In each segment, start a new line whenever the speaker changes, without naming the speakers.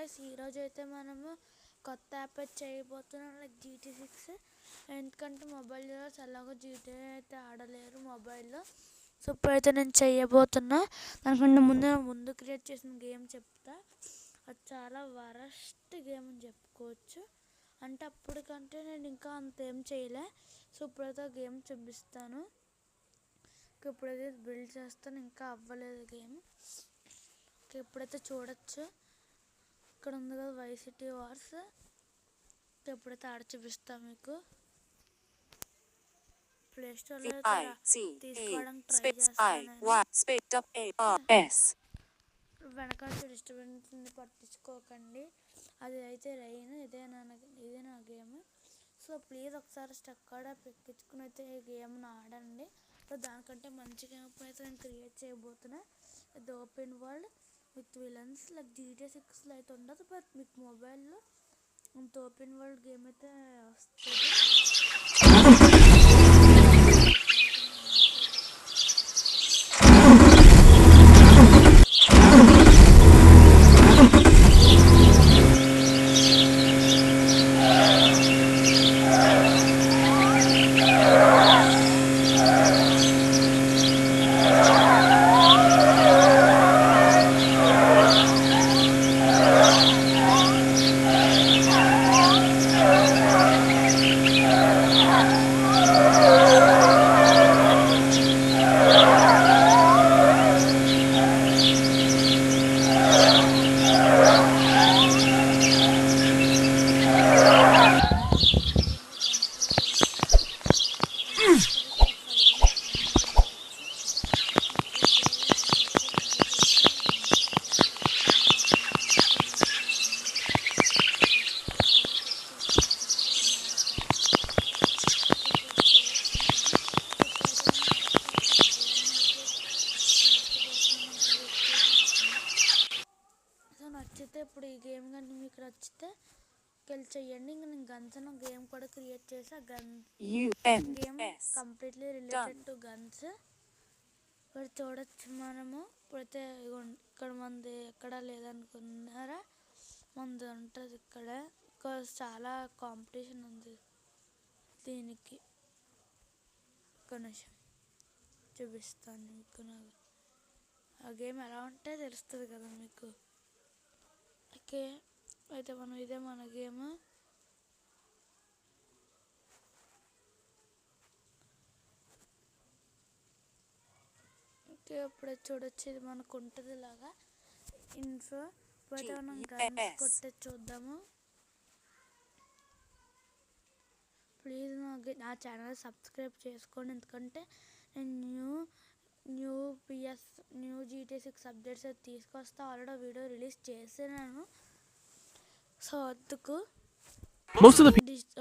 Guys ఈరోజు అయితే మనము కొత్త యాప్ చేయబోతున్నాం లైక్ GT6. ఎందుకంటే మొబైల్లో ఎలాగో GTA అయితే ఆడలేరు మొబైల్లో. సో ఇప్పుడైతే నేను చేయబోతున్నా. దానికంటే ముందు క్రియేట్ చేసిన గేమ్ చెప్తా. అది చాలా వరస్ట్ గేమ్ అని చెప్పుకోవచ్చు. అంటే అప్పటికంటే నేను ఇంకా అంతేం చేయలే. సో ఇప్పుడైతే గేమ్ చూపిస్తాను. ఇప్పుడైతే బిల్డ్ చేస్తాను, ఇంకా అవ్వలేదు గేమ్. ఇప్పుడైతే చూడొచ్చు, ఇక్కడ ఉంది కదా వైస్ సిటీ వార్స్. ఎప్పుడైతే ఆడ చూపిస్తాను మీకు. ప్లే స్టోర్లో తీసుకోవడానికి ట్రై చేస్తాను. వెనకాల డిస్టర్బెన్స్ పట్టించుకోకండి, అది అయితే రైన్. ఇదే నా గేమ్. సో ప్లీజ్ ఒకసారి స్టక్ కూడా ఎక్కించుకుని అయితే ఈ గేమ్ను ఆడండి. సో దానికంటే మంచి గేమ్ అయితే నేను క్రియేట్ చేయబోతున్నా. ఇది open world with villains like GTA6లో అయితే ఉండదు, బట్ మీకు మొబైల్లో అంత ఓపెన్ వరల్డ్ గేమ్ అయితే వస్తుంది. నచ్చితే ఇప్పుడు ఈ గేమ్ కానీ మీకు నచ్చితే కెల్ చేయండి. ఇంకా నేను గన్స్ గేమ్ కూడా క్రియేట్ చేసి ఆ game completely related to guns. ఇక్కడ చూడొచ్చు మనము. ఇప్పుడైతే ఇక్కడ మంది ఎక్కడ లేదనుకున్నారా, మంది ఉంటుంది ఇక్కడ. చాలా కాంపిటీషన్ ఉంది దీనికి. ఒక నిమిషం చూపిస్తాను మీకు. ఆ గేమ్ ఎలా ఉంటే తెలుస్తుంది కదా మీకు. ఓకే అయితే ఇదే మన గేమ్. ఓకే ఇప్పుడు చూడొచ్చు, ఇది మనకు ఉంటుంది ఇలాగా ఇన్ఫో. ఇప్పుడైతే మనం గన్స్ కొట్టే చూద్దాము. ప్లీజ్ నా ఛానల్ సబ్స్క్రైబ్ చేసుకోండి, ఎందుకంటే నేను న్యూ GTA6 అప్డేట్స్ అయితే తీసుకొస్తా. ఆల్రెడీ వీడియో రిలీజ్ చేసినాను, సో అందుకు.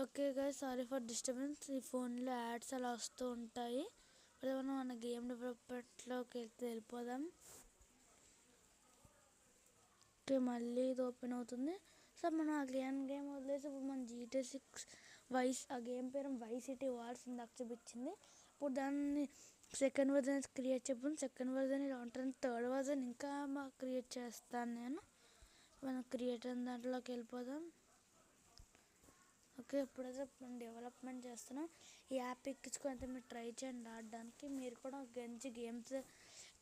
Okay guys, sorry for disturbance. ఈ ఫోన్లో యాడ్స్ అలా వస్తూ ఉంటాయి. ఇప్పుడు మనం మన గేమ్ డెవలప్మెంట్లోకి వెళ్ళిపోదాం. ఓకే మళ్ళీ ఇది ఓపెన్ అవుతుంది. సో మనం ఆ గేమ్ వదిలేసి ఇప్పుడు మన GTA6 ఆ గేమ్ పేరు వైస్ సిటీ వార్స్ ఇందాక చూపించింది. ఇప్పుడు దాన్ని సెకండ్ వర్జన్ క్రియేట్ చెప్పాను. సెకండ్ వర్జన్ ఇలా ఉంటుంది. థర్డ్ వర్జన్ ఇంకా క్రియేట్ చేస్తాను నేను. మనం క్రియేట్ అయిన దాంట్లోకి వెళ్ళిపోదాం. ఓకే ఇప్పుడైతే మనం డెవలప్మెంట్ చేస్తున్నాం. ఈ యాప్ ఎక్కించుకొని అయితే మీరు ట్రై చేయండి ఆడడానికి. మీరు కూడా మంచి గేమ్స్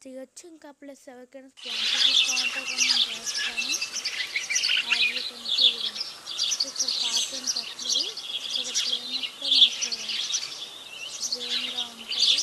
చేయొచ్చు. ఇంకా ప్లస్ ఎవరికైనా స్పాన్సర్షిప్ కావాలంటే కూడా నేను చేస్తాను. ఇక్కడ కార్టూన్ కట్టలేదు, ఇక్కడ ప్లేన్ వస్తే మనకు గేమ్గా ఉంటుంది.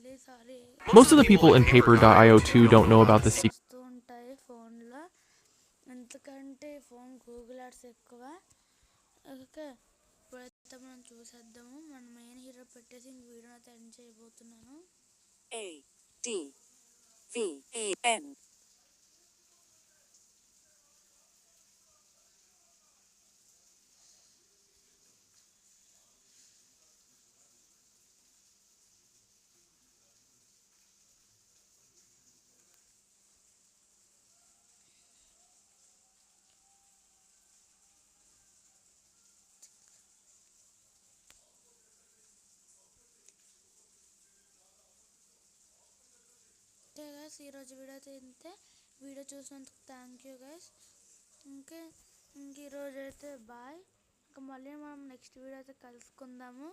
Really sorry.
Most of the people in Paper.io too don't know about the secret.
వస్తూ ఉంటాయి ఫోన్లో, ఎందుకంటే ఫోన్ గూగుల్ యాడ్స్ ఎక్కువ. ఓకే, ఇప్పుడైతే మనం చూసేద్దాము. మన మెయిన్ హీరో పెట్టేసి ఇంక వీడియో అయితే ఎండ్ చేయబోతున్నాను.
ADVAN.
ఓకే గైస్, ఈరోజు వీడియో అయితే ఇంతే. వీడియో చూసినందుకు థ్యాంక్ యూ గైస్. ఇంక ఈరోజు అయితే బాయ్. ఇంకా మళ్ళీ మనం నెక్స్ట్ వీడియో అయితే కలుసుకుందాము.